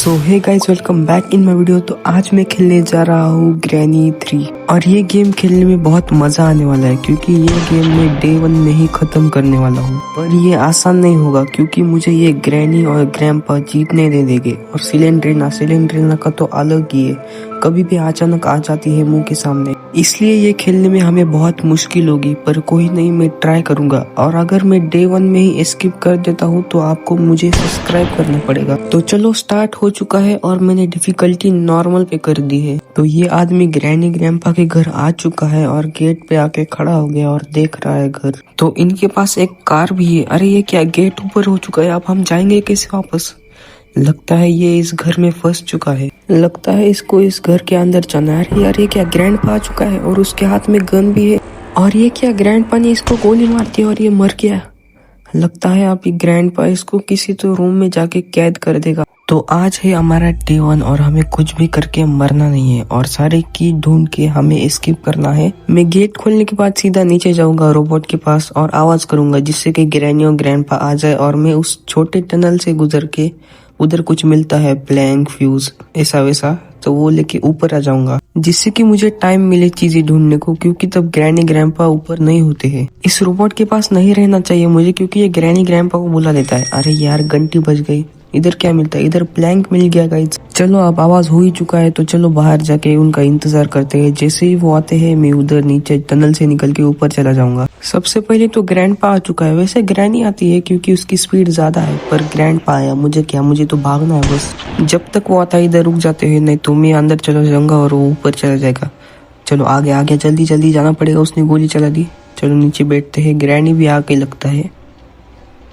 So hey guys, welcome back in my video. तो आज मैं खेलने जा रहा हूँ ग्रैनी 3 और ये गेम खेलने में बहुत मजा आने वाला है क्योंकि ये गेम मैं डे 1 में ही खत्म करने वाला हूँ। पर ये आसान नहीं होगा क्योंकि मुझे ये ग्रैनी और ग्रैंपा जीतने दे देंगे। और सिलेंड्रिना का तो अलग ही है, कभी भी अचानक आ जाती है मुंह के सामने, इसलिए ये खेलने में हमें बहुत मुश्किल होगी। पर कोई नहीं, मैं ट्राई करूंगा। और अगर मैं डे 1 में ही स्किप कर देता हूँ तो आपको मुझे सब्सक्राइब करना पड़ेगा। तो चलो, स्टार्ट हो चुका है और मैंने डिफिकल्टी नॉर्मल पे कर दी है। तो ये आदमी ग्रैनी ग्रैंपा के घर आ चुका है और गेट पे आके खड़ा हो गया और देख रहा है घर। तो इनके पास एक कार भी है। अरे ये क्या, गेट ऊपर हो चुका है, अब हम जाएंगे कैसे वापस? लगता है ये इस घर में फंस चुका है, लगता है इसको इस घर के अंदर जाना है। अरे यार, ये क्या, ग्रैंडपा आ चुका है और उसके हाथ में गन भी है। और ये क्या, ग्रैंडपा ने इसको गोली मार दी और ये मर गया। लगता है अभी ग्रैंडपा इसको किसी तो रूम में जाके कैद कर देगा। तो आज है हमारा डे 1 और हमें कुछ भी करके मरना नहीं है और सारे की ढूंढ के हमें स्किप करना है। मैं गेट खोलने के बाद सीधा नीचे जाऊंगा रोबोट के पास और आवाज करूंगा जिससे कि ग्रैनी और ग्रैंडपा आ जाए और मैं उस छोटे टनल से गुजर के, उधर कुछ मिलता है ब्लैंक फ्यूज ऐसा वैसा, तो वो लेके ऊपर आ जाऊंगा जिससे कि मुझे टाइम मिले चीजें ढूंढने को, क्योंकि तब ग्रैनी ग्रैंपा ऊपर नहीं होते हैं। इस रोबोट के पास नहीं रहना चाहिए मुझे क्योंकि ये ग्रैनी ग्रैंपा को बुला लेता है। अरे यार, घंटी बज गई। इधर क्या मिलता है? इधर प्लैंक मिल गया गाइस। चलो, अब आवाज हो ही चुका है तो चलो बाहर जाके उनका इंतजार करते हैं। जैसे ही वो आते हैं मैं उधर नीचे टनल से निकल के ऊपर चला जाऊंगा। सबसे पहले तो ग्रैंडपा आ चुका है। वैसे ग्रैनी आती है क्योंकि उसकी स्पीड ज्यादा है, पर ग्रैंडपा आया। मुझे क्या, मुझे तो भागना है बस। जब तक वो आता है इधर रुक जाते हैं, नहीं तो मैं अंदर चला जाऊंगा और वो ऊपर चला जाएगा। चलो आगे आगे जल्दी जल्दी जाना पड़ेगा। उसने गोली चला दी। चलो नीचे बैठते हैं। ग्रैनी भी आके लगता है।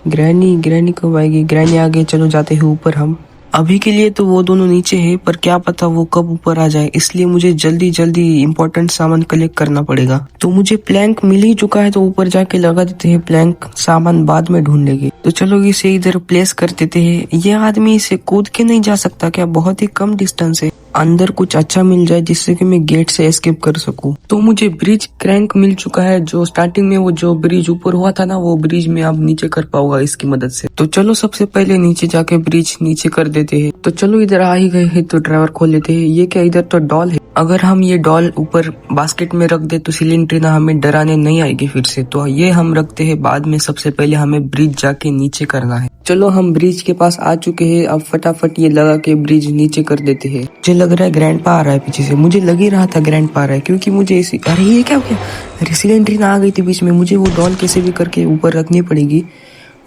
ग्रैनी कब आएगी? ग्रैनी आ गई। चलो जाते हैं ऊपर हम। अभी के लिए तो वो दोनों नीचे है, पर क्या पता वो कब ऊपर आ जाए, इसलिए मुझे जल्दी जल्दी इम्पोर्टेंट सामान कलेक्ट करना पड़ेगा। तो मुझे प्लैंक मिल ही चुका है तो ऊपर जाके लगा देते हैं प्लैंक, सामान बाद में ढूंढ लेंगे। तो चलो इसे इधर प्लेस कर देते हैं। ये आदमी इसे कूद के नहीं जा सकता क्या? बहुत ही कम डिस्टेंस है। अंदर कुछ अच्छा मिल जाए जिससे कि मैं गेट से एस्केप कर सकूं। तो मुझे ब्रिज क्रैंक मिल चुका है। जो स्टार्टिंग में वो जो ब्रिज ऊपर हुआ था ना, वो ब्रिज में अब नीचे कर पाऊंगा इसकी मदद से। तो चलो सबसे पहले नीचे जाके ब्रिज नीचे कर देते हैं। तो चलो इधर आ ही गए हैं तो ड्राइवर खोल लेते हैं। ये क्या, इधर तो डॉल है। अगर हम ये डॉल ऊपर बास्केट में रख दे तो सिलेंड्रिना हमें डराने नहीं आएगी फिर से। तो ये हम रखते हैं बाद में। सबसे पहले हमें ब्रिज जाके नीचे करना है। चलो हम ब्रिज के पास आ चुके हैं। अब फटाफट ये लगा के ब्रिज नीचे कर देते हैं। मुझे लग रहा है ग्रैंडपा आ रहा है पीछे से। मुझे लग ही रहा था ग्रैंडपा आ रहा है क्योंकि मुझे इसी, अरे ये क्या हो गया? अरे सिलेंड्रिना आ गई थी बीच में। मुझे वो डॉल कैसे भी करके ऊपर रखनी पड़ेगी।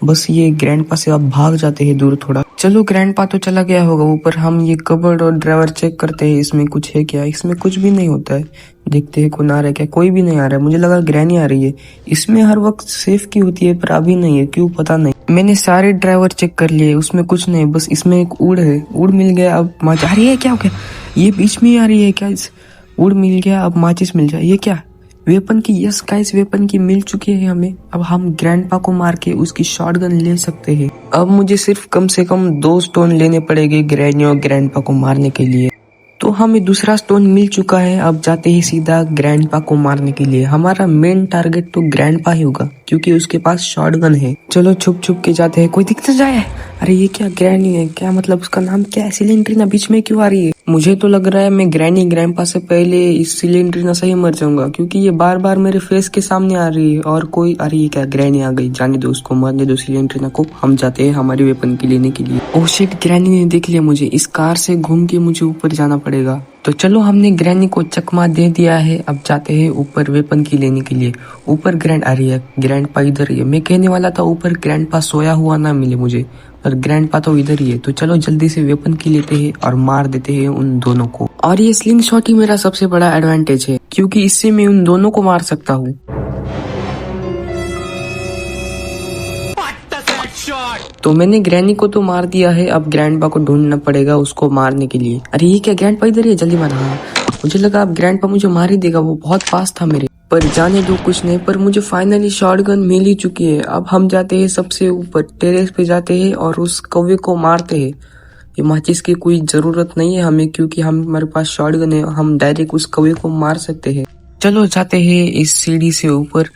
बस ये ग्रैंडपा से अब भाग जाते हैं दूर थोड़ा। चलो ग्रैंडपा तो चला गया होगा ऊपर। हम ये कबर्ड और ड्राइवर चेक करते हैं, इसमें कुछ है क्या? इसमें कुछ भी नहीं होता है। देखते हैं कौन आ रहा है क्या। कोई भी नहीं आ रहा है। मुझे लगा ग्रैनी आ रही है। इसमें हर वक्त सेफ की होती है पर अभी नहीं है, क्यों पता नहीं। मैंने सारे ड्राइवर चेक कर लिए, उसमें कुछ नहीं। बस इसमें एक उड़ है, उड़ मिल गया। अब आ रही है क्या? हो गया, ये बीच में ही आ रही है क्या? उड़ मिल गया, अब माचिस मिल जाए। ये क्या, वेपन की? यस गाइस, वेपन की मिल चुकी है हमें। अब हम ग्रैंडपा को मार के उसकी शॉटगन ले सकते हैं। अब मुझे सिर्फ कम से कम 2 स्टोन लेने पड़ेंगे ग्रैनी और ग्रैंडपा को मारने के लिए। तो हमें दूसरा स्टोन मिल चुका है। अब जाते ही सीधा ग्रैंडपा को मारने के लिए। हमारा मेन टारगेट तो ग्रैंडपा ही होगा क्योंकि उसके पास शॉटगन है। चलो छुप छुप के जाते हैं, कोई दिख ना जाए। अरे ये क्या, ग्रैनी है क्या? मतलब उसका नाम क्या है? सिलेंड्रिना बीच में क्यों आ रही है? मुझे तो लग रहा है मैं ग्रैनी ग्रैंडपा से पहले इस सिलेंड्रिना से ही मर जाऊंगा क्योंकि ये बार बार मेरे फेस के सामने आ रही है और कोई। अरे ये क्या, ग्रैनी आ गई। जाने दो उसको, मरने दो सिलेंड्रिना को। हम जाते हैं हमारी वेपन की लेने के लिए। ओह शिट, ग्रैनी ने देख लिया मुझे। इस कार से घूम के मुझे ऊपर जाना पड़ेगा। तो चलो हमने ग्रैनी को चकमा दे दिया है। अब जाते हैं ऊपर वेपन की लेने के लिए। ऊपर ग्रैंड आ रही है, ग्रैंडपा इधर ही है। मैं कहने वाला था ऊपर ग्रैंडपा सोया हुआ ना मिले मुझे, पर ग्रैंडपा तो इधर ही है। तो चलो जल्दी से वेपन की लेते हैं और मार देते हैं उन दोनों को। और ये स्लिंग शॉट ही मेरा सबसे बड़ा एडवांटेज है क्योंकि इससे मैं उन दोनों को मार सकता हूँ। तो मैंने ग्रैनी को तो मार दिया है। अब ग्रैंडपा को ढूंढना पड़ेगा उसको मारने के लिए। अरे ये क्या, ग्रैंडपा इधर ही है, जल्दी मार। हाँ, मुझे लगा अब ग्रैंडपा मुझे मार ही देगा, वो बहुत पास था मेरे। पर जाने दो, कुछ नहीं। पर मुझे फाइनली शॉटगन मिल ही चुकी है। अब हम जाते हैं सबसे ऊपर टेरेस पे जाते हैं और उस कौवे को मारते हैं। ये माचिस की कोई जरूरत नहीं है हमें क्योंकि हमारे पास शॉटगन है। हम डायरेक्ट उस कौवे को मार सकते हैं। चलो जाते हैं इस सीढ़ी से ऊपर।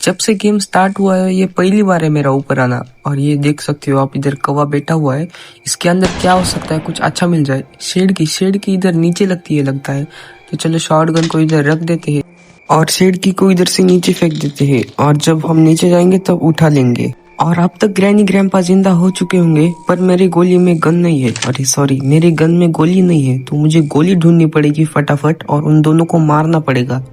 जब से गेम स्टार्ट हुआ है ये पहली बार है मेरा ऊपर आना। और ये देख सकते हो आप, इधर कौवा बैठा हुआ है। इसके अंदर क्या हो सकता है, कुछ अच्छा मिल जाए। शेड की इधर नीचे लगती है लगता है। तो चलो शॉटगन को इधर रख देते हैं और शेड की को इधर से नीचे फेंक देते हैं, और जब हम नीचे जाएंगे तब उठा लेंगे। और अब तक ग्रैनी ग्रैंपा जिंदा हो चुके होंगे, पर मेरी गोली में गन नहीं है। अरे सॉरी, मेरे गन में गोली नहीं है, तो मुझे गोली ढूंढनी पड़ेगी फटाफट और उन दोनों को मारना पड़ेगा।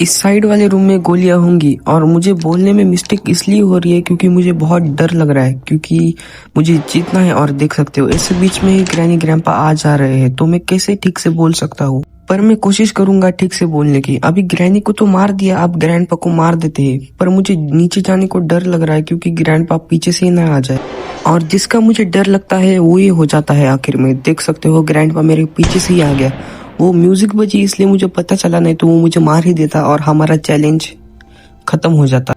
इस साइड वाले रूम में गोलियां होंगी, और मुझे बोलने में मिस्टेक इसलिए हो रही है क्योंकि मुझे बहुत डर लग रहा है, क्योंकि मुझे जीतना है। और देख सकते हो ऐसे बीच में ही ग्रैनी ग्रैंपा आ जा रहे हैं, तो मैं कैसे ठीक से बोल सकता हूँ, पर मैं कोशिश करूंगा ठीक से बोलने की। अभी ग्रैनी को तो मार दिया, अब ग्रैंडपा को मार देते हैं, पर मुझे नीचे जाने को डर लग रहा है क्योंकि ग्रैंडपा पीछे से ही ना आ जाए। और जिसका मुझे डर लगता है वो ही हो जाता है आखिर में। देख सकते हो ग्रैंडपा मेरे पीछे से ही आ गया। वो म्यूजिक बजी इसलिए मुझे पता चला, नहीं तो वो मुझे मार ही देता और हमारा चैलेंज खत्म हो जाता।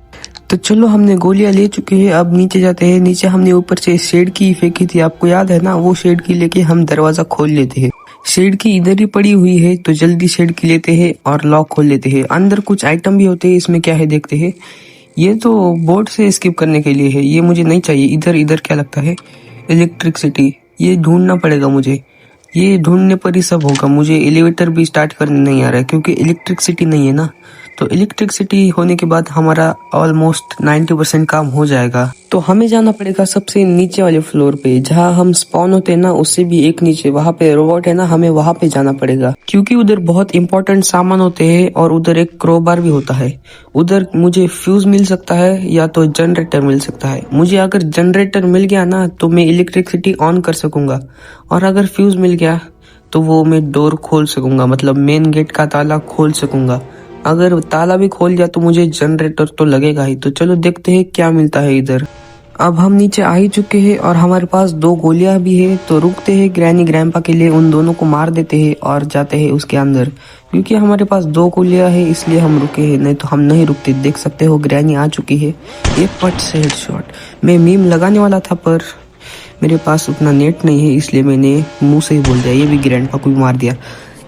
तो चलो हमने गोलियां ले चुके हैं, अब नीचे जाते हैं। नीचे हमने ऊपर से शेड की फेंकी थी, आपको याद है ना, वो शेड की लेके हम दरवाजा खोल लेते हैं। शेड की इधर ही पड़ी हुई है, तो जल्दी शेड की लेते हैं और लॉक खोल लेते हैं। अंदर कुछ आइटम भी होते हैं, इसमें क्या है देखते हैं। ये तो बोर्ड से स्किप करने के लिए है, ये मुझे नहीं चाहिए। इधर इधर क्या लगता है, इलेक्ट्रिसिटी, ये ढूंढना पड़ेगा मुझे। ये ढूंढने पर ही सब होगा। मुझे एलिवेटर भी स्टार्ट करने नहीं आ रहा है क्योंकि इलेक्ट्रिसिटी नहीं है ना। तो इलेक्ट्रिसिटी होने के बाद हमारा ऑलमोस्ट 90% काम हो जाएगा। तो हमें जाना पड़ेगा सबसे नीचे वाले फ्लोर पे, जहाँ हम स्पॉन होते हैं ना, उससे भी एक नीचे, वहाँ पे रोबोट है ना, हमें वहाँ पे जाना पड़ेगा क्योंकि उधर बहुत इंपॉर्टेंट सामान होते हैं और उधर एक क्रोबार भी होता है। उधर मुझे फ्यूज मिल सकता है या तो जनरेटर मिल सकता है। मुझे अगर जनरेटर मिल गया ना तो मैं इलेक्ट्रिसिटी ऑन कर सकूंगा, और अगर फ्यूज मिल गया तो वो मैं डोर खोल सकूंगा, मतलब मेन गेट का ताला खोल सकूंगा। अगर ताला भी खोल गया तो मुझे जनरेटर तो लगेगा ही। तो चलो देखते हैं क्या मिलता है इधर। अब हम नीचे आ ही चुके हैं और हमारे पास 2 गोलियां भी है, तो रुकते हैं ग्रैनी ग्रैंपा के लिए, उन दोनों को मार देते हैं और जाते हैं उसके अंदर। क्योंकि हमारे पास 2 गोलियां है इसलिए हम रुके हैं, नहीं तो हम नहीं रुकते। देख सकते हो ग्रैनी आ चुकी है, ये पट से हेडशॉट। मैं मीम लगाने वाला था पर मेरे पास उतना नेट नहीं है, इसलिए मैंने मुंह से ही बोल दिया। ये भी ग्रैंडपा को भी मार दिया।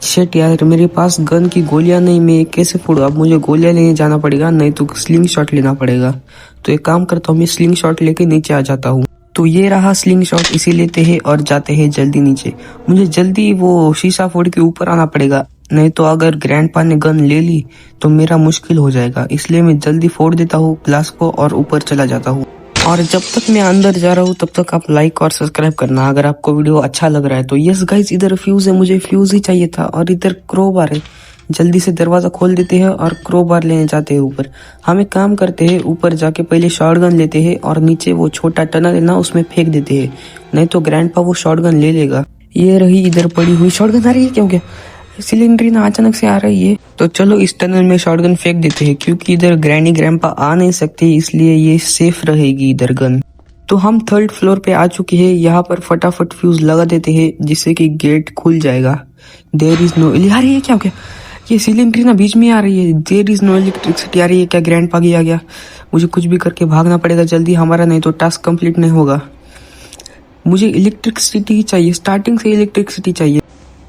शिट यार, मेरे पास गन की गोलियां नहीं, मैं कैसे फोड़ू। अब मुझे गोलियां लेने जाना पड़ेगा, नहीं तो स्लिंग शॉट लेना पड़ेगा। तो एक काम करता हूँ, मैं स्लिंग शॉट लेके नीचे आ जाता हूँ। तो ये रहा स्लिंग शॉट, इसे लेते हैं और जाते हैं जल्दी नीचे। मुझे जल्दी वो शीशा फोड़ के ऊपर आना पड़ेगा, नहीं तो अगर ग्रैंडपा ने गन ले ली तो मेरा मुश्किल हो जाएगा। इसलिए मैं जल्दी फोड़ देता हूँ ग्लास को और ऊपर चला जाता हूँ। और जब तक मैं अंदर जा रहा हूँ तब तक आप लाइक और सब्सक्राइब करना अगर आपको वीडियो अच्छा लग रहा है तो। यस गाइस, इधर फ्यूज है, मुझे फ्यूज ही चाहिए था, और इधर क्रोबार है। जल्दी से दरवाजा खोल देते हैं और क्रोबार लेने जाते हैं ऊपर। हम एक काम करते हैं, ऊपर जाके पहले शॉटगन लेते हैं और नीचे वो छोटा टनल है ना, उसमें फेंक देते हैं, नहीं तो ग्रैंडपा वो शॉटगन ले लेगा। ये रही इधर पड़ी हुई शॉटगन। आ रही है क्यों, क्या सिलेंडर ना अचानक से आ रही है। तो चलो इस टनल में शॉटगन फेंक देते हैं, क्योंकि इधर ग्रैनी ग्रैंपा आ नहीं सकते, इसलिए ये सेफ रहेगी इधर गन। तो हम 3rd फ्लोर पे आ चुके हैं। यहाँ पर फटाफट फ्यूज लगा देते हैं जिससे कि गेट खुल जाएगा। देयर इज नो, आ रही है क्या, ये सिलेंडर ना बीच में आ रही है। देयर इज नो इलेक्ट्रिसिटी आ रही है क्या, ग्रैंडपा आ गया। मुझे कुछ भी करके भागना पड़ेगा जल्दी हमारा, नहीं तो टास्क कंप्लीट नहीं होगा। मुझे इलेक्ट्रिसिटी चाहिए, स्टार्टिंग से इलेक्ट्रिसिटी चाहिए।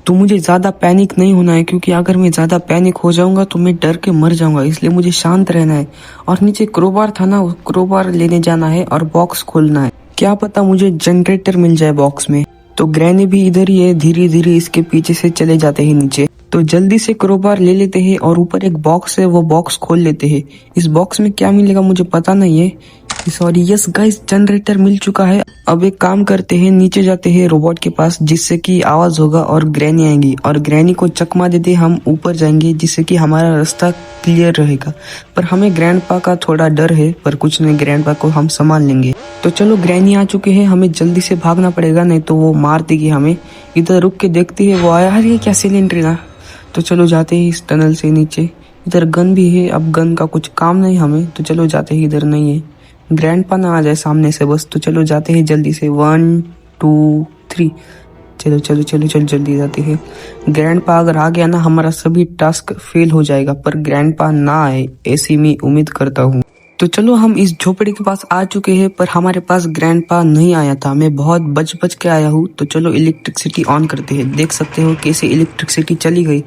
तो मुझे ज्यादा पैनिक नहीं होना है, क्योंकि अगर मैं ज्यादा पैनिक हो जाऊंगा तो मैं डर के मर जाऊंगा, इसलिए मुझे शांत रहना है। और नीचे क्रोबार था ना, उस क्रोबार लेने जाना है और बॉक्स खोलना है। क्या पता मुझे जनरेटर मिल जाए बॉक्स में। तो ग्रैनी भी इधर ही है, धीरे धीरे इसके पीछे से चले जाते हैं नीचे। तो जल्दी से क्रोबार ले लेते हैं और ऊपर एक बॉक्स है, वो बॉक्स खोल लेते हैं। इस बॉक्स में क्या मिलेगा मुझे पता नहीं है। सॉरी, यस गाइस, जनरेटर मिल चुका है। अब एक काम करते हैं, नीचे जाते हैं रोबोट के पास, जिससे कि आवाज होगा और ग्रैनी आएंगी, और ग्रैनी को चकमा देते हम ऊपर जाएंगे, जिससे कि हमारा रास्ता क्लियर रहेगा। पर हमें ग्रैंडपा का थोड़ा डर है, पर कुछ नहीं, ग्रैंडपा को हम संभाल लेंगे। तो चलो ग्रैनी आ चुके हैं, हमें जल्दी से भागना पड़ेगा, नहीं तो वो मार देगी हमें। इधर रुक के देखती है, वो आया है क्या सिलेंडर ना। तो चलो जाते हैं इस टनल से नीचे। इधर गन भी है, अब गन का कुछ काम नहीं हमें, तो चलो जाते हैं। इधर नहीं है, ग्रैंडपा ना आ जाए सामने से बस। तो चलो जाते हैं जल्दी से, 1 2 3। चलो चलो चलो चलो जल्दी जाते हैं। ग्रैंडपा अगर आ गया ना, हमारा सभी टास्क फेल हो जाएगा, पर ग्रैंडपा ना आए ऐसी मैं उम्मीद करता हूँ। तो चलो हम इस झोपड़ी के पास आ चुके हैं, पर हमारे पास ग्रैंडपा नहीं आया था। मैं बहुत बच के आया हूँ। तो चलो इलेक्ट्रिसिटी ऑन करते हैं। देख सकते हो कैसे इलेक्ट्रिसिटी चली गई।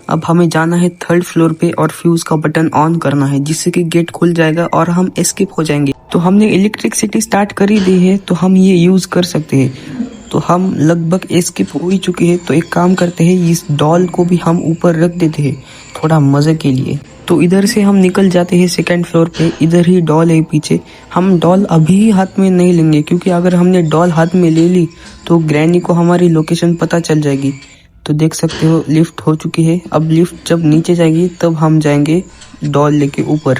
अब हमें जाना है 3rd फ्लोर पे और फ्यूज का बटन ऑन करना है जिससे कि गेट खुल जाएगा और हम एस्केप हो जाएंगे। तो हमने इलेक्ट्रिसिटी स्टार्ट कर ही दी है तो हम ये यूज कर सकते हैं। तो हम लगभग एस्केप हो ही चुके हैं। तो एक काम करते हैं, इस डॉल को भी हम ऊपर रख देते हैं थोड़ा मजे के लिए। तो इधर से हम निकल जाते हैं 2nd फ्लोर पे। इधर ही डॉल है पीछे। हम डॉल अभी हाथ में नहीं लेंगे क्योंकि अगर हमने डॉल हाथ में ले ली तो ग्रैनी को हमारी लोकेशन पता चल जाएगी। तो देख सकते हो लिफ्ट हो चुकी है। अब लिफ्ट जब नीचे जाएगी तब हम जाएंगे डॉल लेके ऊपर।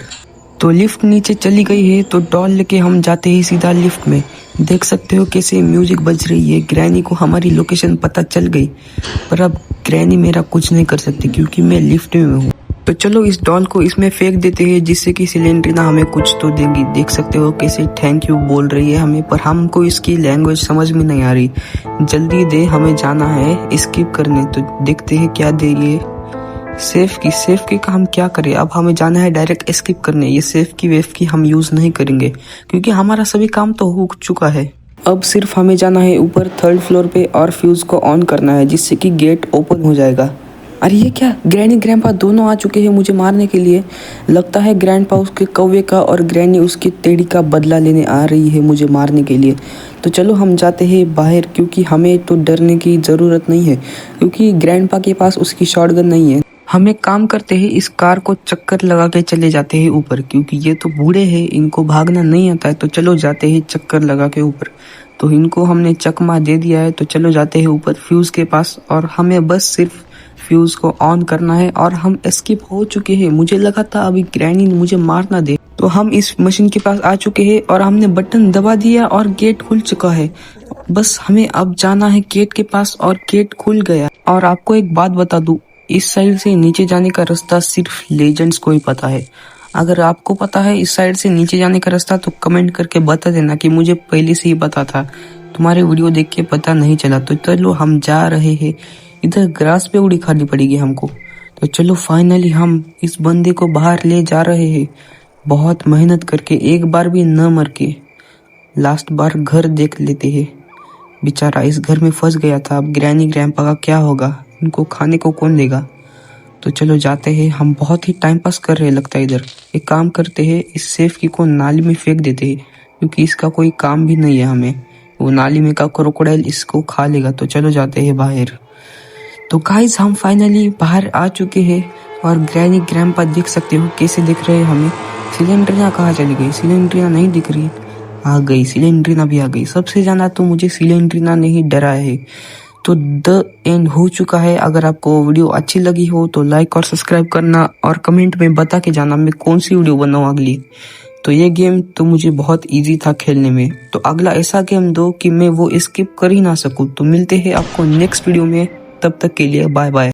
तो लिफ्ट नीचे चली गई है तो डॉल लेके हम जाते हैं सीधा लिफ्ट में। देख सकते हो कैसे म्यूजिक बज रही है। ग्रैनी को हमारी लोकेशन पता चल गई, पर अब ग्रैनी मेरा कुछ नहीं कर सकती क्योंकि मैं लिफ्ट में हूँ। तो चलो इस डॉल को इसमें फेंक देते हैं जिससे कि सिलेंड्रिना हमें कुछ तो देगी। देख सकते हो कैसे थैंक यू बोल रही है हमें, पर हमको इसकी लैंग्वेज समझ में नहीं आ रही। जल्दी दे, हमें जाना है स्किप करने। तो देखते हैं क्या दे रही है। सेफ की का हम क्या करें। अब हमें जाना है डायरेक्ट स्किप करने। ये सेफ की वेफ की हम यूज नहीं करेंगे क्योंकि हमारा सभी काम तो हो चुका है। अब सिर्फ हमें जाना है ऊपर 3rd फ्लोर पे और फ्यूज को ऑन करना है जिससे कि गेट ओपन हो जाएगा। अरे ये क्या, ग्रैनी ग्रैंडपा दोनों आ चुके हैं मुझे मारने के लिए। लगता है ग्रैंडपा उसके कौवे का और ग्रैनी उसकी टेढ़ी का बदला लेने आ रही है मुझे मारने के लिए। तो चलो हम जाते हैं बाहर क्योंकि हमें तो डरने की ज़रूरत नहीं है क्योंकि ग्रैंडपा के पास उसकी शॉटगन नहीं है। हम एक काम करते हैं, इस कार को चक्कर लगा के चले जाते हैं ऊपर क्योंकि ये तो बूढ़े हैं, इनको भागना नहीं आता है। तो चलो जाते हैं चक्कर लगा के ऊपर। तो इनको हमने चकमा दे दिया है। तो चलो जाते हैं ऊपर फ्यूज के पास और हमें बस सिर्फ फ्यूज को ऑन करना है और हम एस्केप हो चुके हैं। मुझे लगा था अभी ग्रैनी मुझे मार ना दे। तो हम इस मशीन के पास आ चुके हैं और हमने बटन दबा दिया और गेट खुल चुका है। बस हमें अब जाना है गेट के पास और गेट खुल गया। और आपको एक बात बता दूं, इस साइड से नीचे जाने का रास्ता सिर्फ लेजेंड्स को ही पता है। अगर आपको पता है इस साइड से नीचे जाने का रास्ता तो कमेंट करके बता देना कि मुझे पहले से ही पता था, तुम्हारे वीडियो देख के पता नहीं चला। तो चलो हम जा रहे हैं। इधर ग्रास पे उड़ी खानी पड़ेगी हमको। तो चलो फाइनली हम इस बंदे को बाहर ले जा रहे हैं बहुत मेहनत करके, एक बार भी न मर के। लास्ट बार घर देख लेते हैं। बेचारा इस घर में फंस गया था। अब ग्रैनी ग्रैंडपा का क्या होगा, उनको खाने को कौन देगा। तो चलो जाते हैं। हम बहुत ही टाइम पास कर रहे हैं लगता है इधर। एक काम करते हैं, इस सेफ की को नाली में फेंक देते हैं क्योंकि इसका कोई काम भी नहीं है हमें। वो नाली में का क्रोकोडाइल इसको खा लेगा। तो चलो जाते हैं बाहर। तो गाइस हम फाइनली बाहर आ चुके हैं और ग्रैनी ग्रैंडपा देख सकते हो कैसे दिख रहे हैं हमें। सिलेंड्रिना कहाँ चली गई, सिलेंड्रिना नहीं दिख रही। आ गई, सिलेंड्रिना भी आ गई। सबसे ज्यादा तो मुझे सिलेंड्रिना ने ही डरा है। तो द एंड हो चुका है। अगर आपको वीडियो अच्छी लगी हो तो लाइक और सब्सक्राइब करना और कमेंट में बता के जाना मैं कौन सी वीडियो बनाऊं अगली। तो ये गेम तो मुझे बहुत इजी था खेलने में। तो अगला ऐसा गेम दो कि मैं वो स्किप कर ही ना सकूं। तो मिलते हैं आपको नेक्स्ट वीडियो में, तब तक के लिए बाय बाय।